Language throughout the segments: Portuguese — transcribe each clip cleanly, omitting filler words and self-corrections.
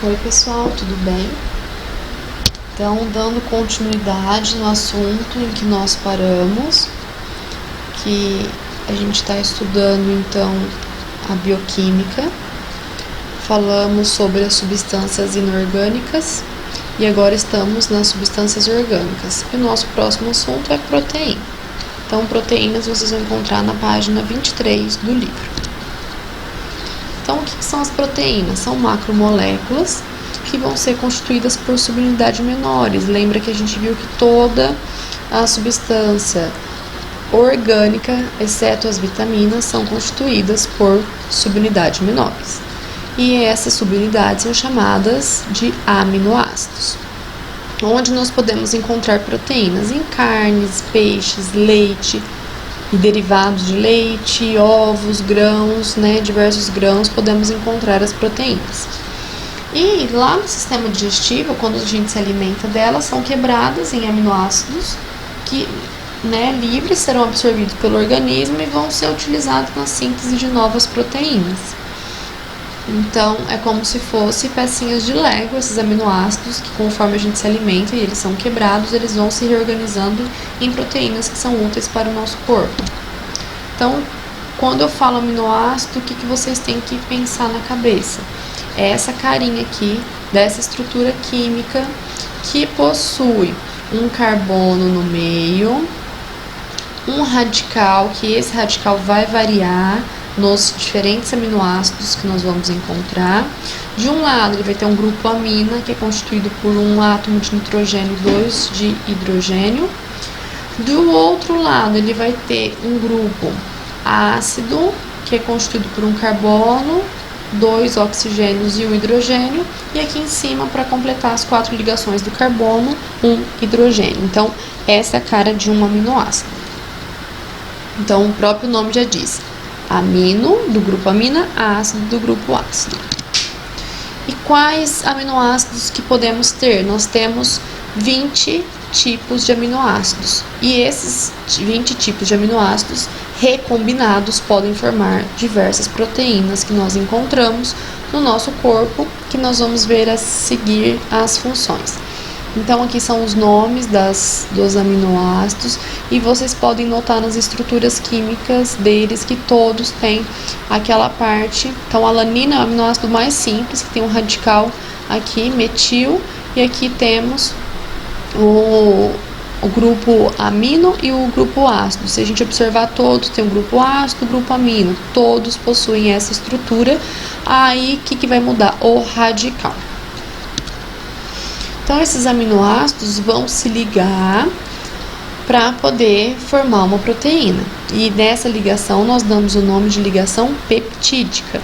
Oi pessoal, tudo bem? Então, dando continuidade no assunto em que nós paramos, que a gente está estudando então a bioquímica, falamos sobre as substâncias inorgânicas e agora estamos nas substâncias orgânicas. E o nosso próximo assunto é proteína. Então, proteínas vocês vão encontrar na página 23 do livro. Então, o que são as proteínas? São macromoléculas que vão ser constituídas por subunidades menores. Lembra que a gente viu que toda a substância orgânica, exceto as vitaminas, são constituídas por subunidades menores. E essas subunidades são chamadas de aminoácidos. Onde nós podemos encontrar proteínas? Em carnes, peixes, leite e derivados de leite, ovos, grãos, diversos grãos, podemos encontrar as proteínas. E lá no sistema digestivo, quando a gente se alimenta delas, são quebradas em aminoácidos que, livres, serão absorvidos pelo organismo e vão ser utilizados na síntese de novas proteínas. Então, é como se fosse pecinhas de Lego, esses aminoácidos, que conforme a gente se alimenta e eles são quebrados, eles vão se reorganizando em proteínas que são úteis para o nosso corpo. Então, quando eu falo aminoácido, o que vocês têm que pensar na cabeça? É essa carinha aqui, dessa estrutura química, que possui um carbono no meio, um radical, que esse radical vai variar nos diferentes aminoácidos que nós vamos encontrar. De um lado, ele vai ter um grupo amina, que é constituído por um átomo de nitrogênio e 2 de hidrogênio. Do outro lado, ele vai ter um grupo ácido, que é constituído por um carbono, 2 oxigênios e 1 hidrogênio. E aqui em cima, para completar as 4 ligações do carbono, 1 hidrogênio. Então, essa é a cara de um aminoácido. Então, o próprio nome já diz: amino do grupo amina, ácido do grupo ácido. E quais aminoácidos que podemos ter? Nós temos 20 tipos de aminoácidos. E esses 20 tipos de aminoácidos recombinados podem formar diversas proteínas que nós encontramos no nosso corpo, que nós vamos ver a seguir as funções. Então, aqui são os nomes dos aminoácidos e vocês podem notar nas estruturas químicas deles que todos têm aquela parte. Então, a alanina é o aminoácido mais simples, que tem um radical aqui, metil, e aqui temos o grupo amino e o grupo ácido. Se a gente observar todos, tem o grupo ácido e o grupo amino, todos possuem essa estrutura. Aí, o que vai mudar? O radical. Então, esses aminoácidos vão se ligar para poder formar uma proteína. E nessa ligação, nós damos o nome de ligação peptídica,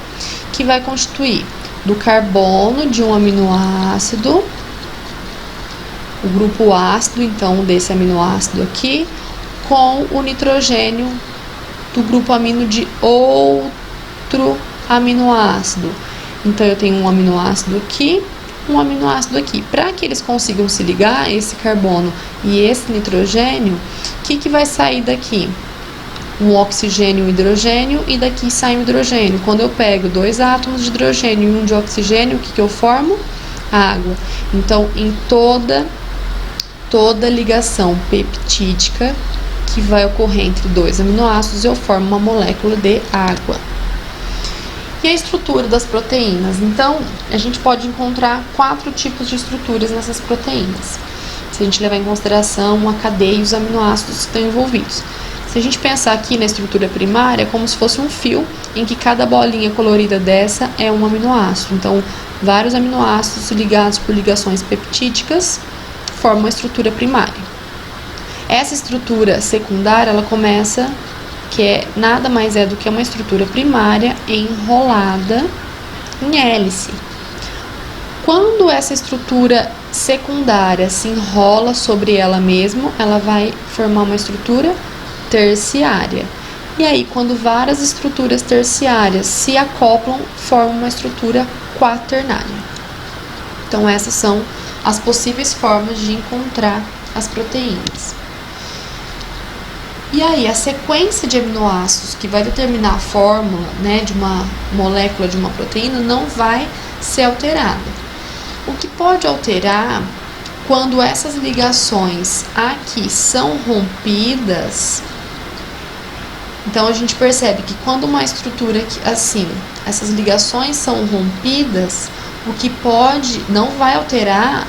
que vai constituir do carbono de um aminoácido, o grupo ácido, então, desse aminoácido aqui, com o nitrogênio do grupo amino de outro aminoácido. Então, eu tenho um aminoácido aqui, um aminoácido aqui. Para que eles consigam se ligar, esse carbono e esse nitrogênio, o que vai sair daqui? Um oxigênio e um hidrogênio, e daqui sai um hidrogênio. Quando eu pego 2 átomos de hidrogênio e um de oxigênio, o que eu formo? Água. Então, em toda ligação peptídica que vai ocorrer entre 2 aminoácidos, eu formo uma molécula de água. E a estrutura das proteínas? Então, a gente pode encontrar 4 tipos de estruturas nessas proteínas, se a gente levar em consideração a cadeia e os aminoácidos que estão envolvidos. Se a gente pensar aqui na estrutura primária, é como se fosse um fio, em que cada bolinha colorida dessa é um aminoácido. Então, vários aminoácidos ligados por ligações peptídicas formam a estrutura primária. Essa estrutura secundária, ela começa, que nada mais é do que uma estrutura primária enrolada em hélice. Quando essa estrutura secundária se enrola sobre ela mesma, ela vai formar uma estrutura terciária. E aí, quando várias estruturas terciárias se acoplam, formam uma estrutura quaternária. Então, essas são as possíveis formas de encontrar as proteínas. E aí, a sequência de aminoácidos que vai determinar a fórmula, de uma molécula de uma proteína não vai ser alterada. O que pode alterar quando essas ligações aqui são rompidas. Então a gente percebe que quando uma estrutura assim, essas ligações são rompidas, o que não vai alterar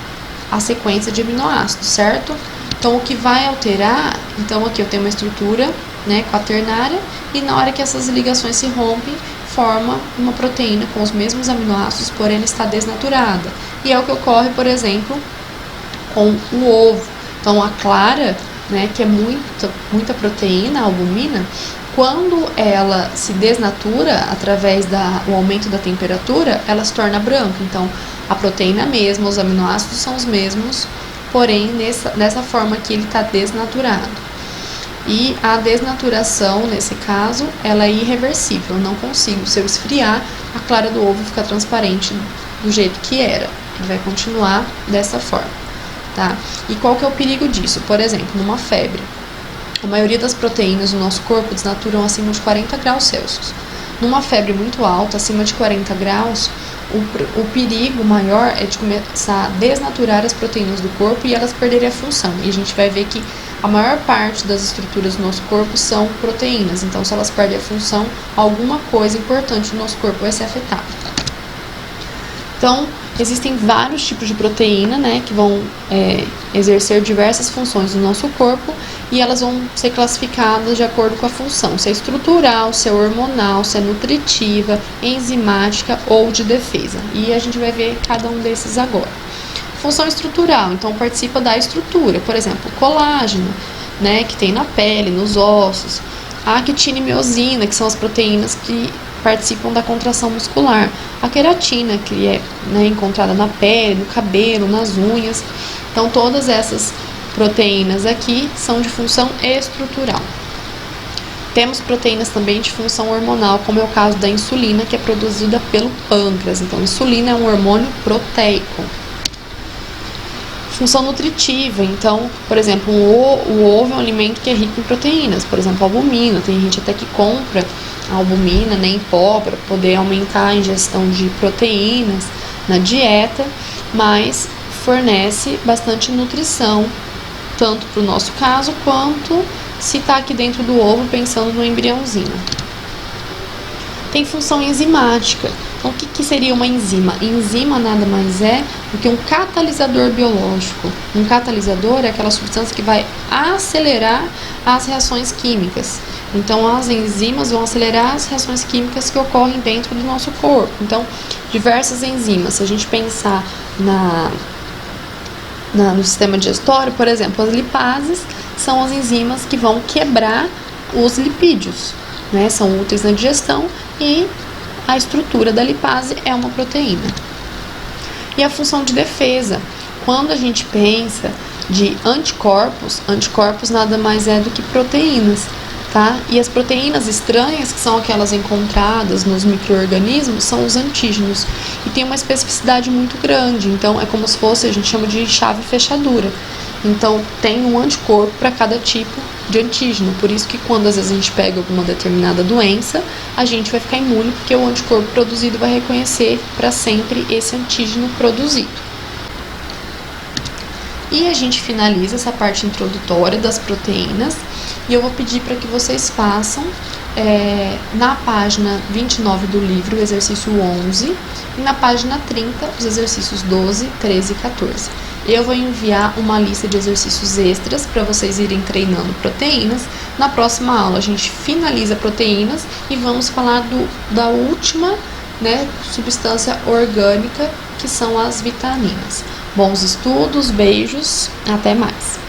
a sequência de aminoácidos, certo? Então o que vai alterar, então aqui eu tenho uma estrutura, né, quaternária, e na hora que essas ligações se rompem, forma uma proteína com os mesmos aminoácidos, porém ela está desnaturada. E é o que ocorre, por exemplo, com o ovo. Então a clara, né, que é muita proteína, a albumina, quando ela se desnatura através do aumento da temperatura, ela se torna branca. Então a proteína é a mesma, os aminoácidos são os mesmos, porém nessa forma aqui ele está desnaturado. E a desnaturação, nesse caso, ela é irreversível. Eu não consigo, se eu esfriar, a clara do ovo fica transparente do jeito que era. Ele vai continuar dessa forma, tá? E qual que é o perigo disso? Por exemplo, numa febre, a maioria das proteínas do nosso corpo desnaturam acima de 40 graus Celsius. Numa febre muito alta, acima de 40 graus, o perigo maior é de começar a desnaturar as proteínas do corpo e elas perderem a função. E a gente vai ver que a maior parte das estruturas do nosso corpo são proteínas. Então, se elas perdem a função, alguma coisa importante do nosso corpo vai ser afetada. Então, existem vários tipos de proteína, né, que vão exercer diversas funções no nosso corpo e elas vão ser classificadas de acordo com a função, se é estrutural, se é hormonal, se é nutritiva, enzimática ou de defesa. E a gente vai ver cada um desses agora. Função estrutural, então participa da estrutura, por exemplo, colágeno, né, que tem na pele, nos ossos, a actina e miosina, que são as proteínas que participam da contração muscular, a queratina, que é, né, encontrada na pele, no cabelo, nas unhas. Então todas essas proteínas aqui são de função estrutural. Temos proteínas também de função hormonal, como é o caso da insulina, que é produzida pelo pâncreas. Então, insulina é um hormônio proteico. Função nutritiva, então, por exemplo, o ovo é um alimento que é rico em proteínas, por exemplo, albumina. Tem gente até que compra a albumina, né, em pó para poder aumentar a ingestão de proteínas na dieta, mas fornece bastante nutrição, tanto para o nosso caso, quanto se está aqui dentro do ovo pensando no embriãozinho. Tem função enzimática. Então, o que seria uma enzima? Enzima nada mais é do que um catalisador biológico. Um catalisador é aquela substância que vai acelerar as reações químicas. Então, as enzimas vão acelerar as reações químicas que ocorrem dentro do nosso corpo. Então, diversas enzimas. Se a gente pensar no sistema digestório, por exemplo, as lipases são as enzimas que vão quebrar os lipídios, né? São úteis na digestão e a estrutura da lipase é uma proteína. E a função de defesa, quando a gente pensa de anticorpos, anticorpos nada mais é do que proteínas, tá? E as proteínas estranhas, que são aquelas encontradas nos micro-organismos, são os antígenos. E tem uma especificidade muito grande, então é como se fosse, a gente chama de chave fechadura. Então tem um anticorpo para cada tipo de antígeno. Por isso que quando às vezes a gente pega alguma determinada doença, a gente vai ficar imune, porque o anticorpo produzido vai reconhecer para sempre esse antígeno produzido. E a gente finaliza essa parte introdutória das proteínas. E eu vou pedir para que vocês façam na página 29 do livro, o exercício 11, e na página 30, os exercícios 12, 13 e 14. Eu vou enviar uma lista de exercícios extras para vocês irem treinando proteínas. Na próxima aula a gente finaliza proteínas e vamos falar da última, né, substância orgânica, que são as vitaminas. Bons estudos, beijos, até mais!